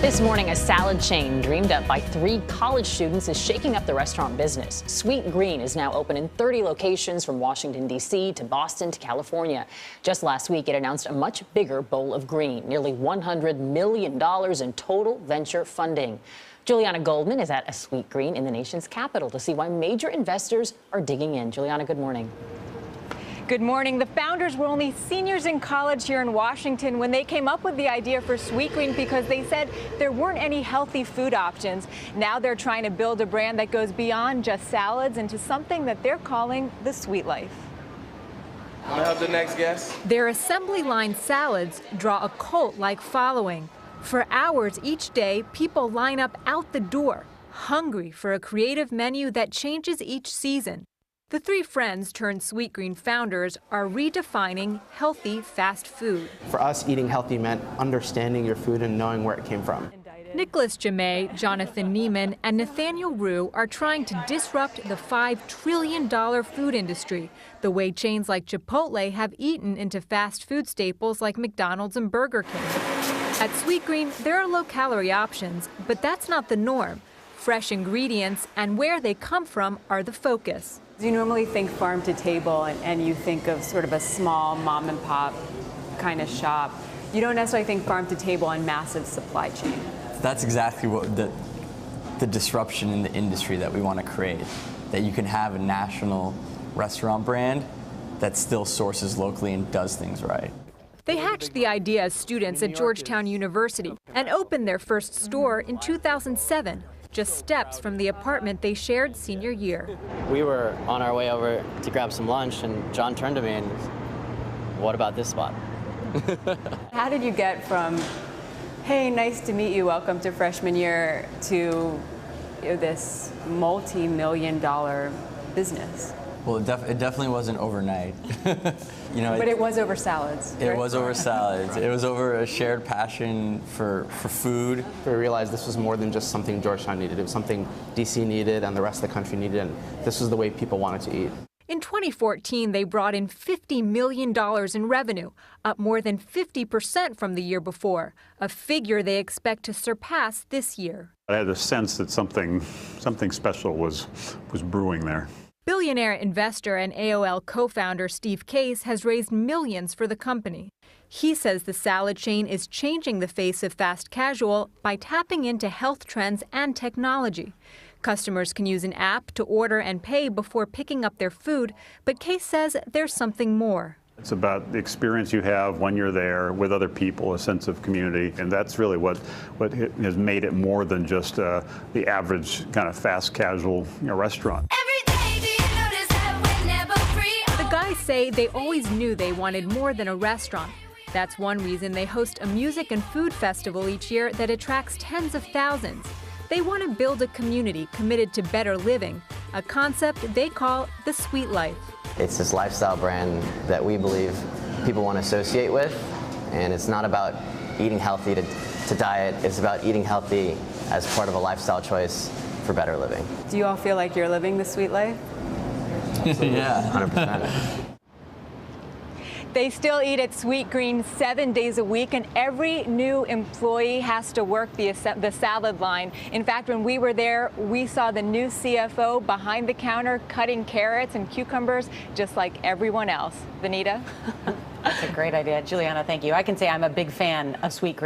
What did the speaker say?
This morning, a salad chain dreamed up by 3 college students is shaking up the restaurant business. Sweet Green is now open in 30 locations from Washington, D.C. to Boston to California. Just last week, it announced a much bigger bowl of green, nearly $100 million in total venture funding. Juliana Goldman is at a Sweet Green in the nation's capital to see why major investors are digging in. Juliana, good morning. Good morning. The founders were only seniors in college here in Washington when they came up with the idea for Sweet Green because they said there weren't any healthy food options. Now they're trying to build a brand that goes beyond just salads into something that they're calling the sweet life. Can I have the next guest? Their assembly line salads draw a cult-like following. For hours each day, people line up out the door, hungry for a creative menu that changes each season. The 3 friends turned Sweet Green founders are redefining healthy fast food. For us, eating healthy meant understanding your food and knowing where it came from. Nicholas Jamay, Jonathan Neiman, and Nathaniel Rue are trying to disrupt the $5 trillion food industry, the way chains like Chipotle have eaten into fast food staples like McDonald's and Burger King. At Sweet Green, there are low-calorie options, but that's not the norm. Fresh ingredients and where they come from are the focus. You normally think farm to table and you think of sort of a small mom and pop kind of shop. You don't necessarily think farm to table and massive supply chain. That's exactly what the disruption in the industry that we want to create. That you can have a national restaurant brand that still sources locally and does things right. They hatched the idea as students at Georgetown University and opened their first store in 2007. Just steps from the apartment they shared senior year. We were on our way over to grab some lunch, and John turned to me and, "What about this spot?" How did you get from, hey, nice to meet you, welcome to freshman year, to this multi-million-dollar business? Well, it definitely wasn't overnight. But it was over salads. It was over salads. It was over a shared passion for food. We realized this was more than just something Georgetown needed. It was something DC needed and the rest of the country needed, and this was the way people wanted to eat. In 2014, they brought in $50 million in revenue, up more than 50% from the year before, a figure they expect to surpass this year. I had a sense that something special was brewing there. Billionaire investor and AOL co-founder Steve Case has raised millions for the company. He says the salad chain is changing the face of fast casual by tapping into health trends and technology. Customers can use an app to order and pay before picking up their food, but Case says there's something more. It's about the experience you have when you're there with other people, a sense of community, and that's really what has made it more than just the average kind of fast casual restaurant. The guys say they always knew they wanted more than a restaurant. That's one reason they host a music and food festival each year that attracts tens of thousands. They want to build a community committed to better living, a concept they call the sweet life. It's this lifestyle brand that we believe people want to associate with, and it's not about eating healthy to diet. It's about eating healthy as part of a lifestyle choice for better living. Do you all feel like you're living the sweet life? Yeah, 100%. They still eat at Sweet Green 7 days a week, and every new employee has to work the salad line. In fact, when we were there, we saw the new CFO behind the counter cutting carrots and cucumbers just like everyone else. Vanita? That's a great idea. Juliana, thank you. I can say I'm a big fan of Sweet Green.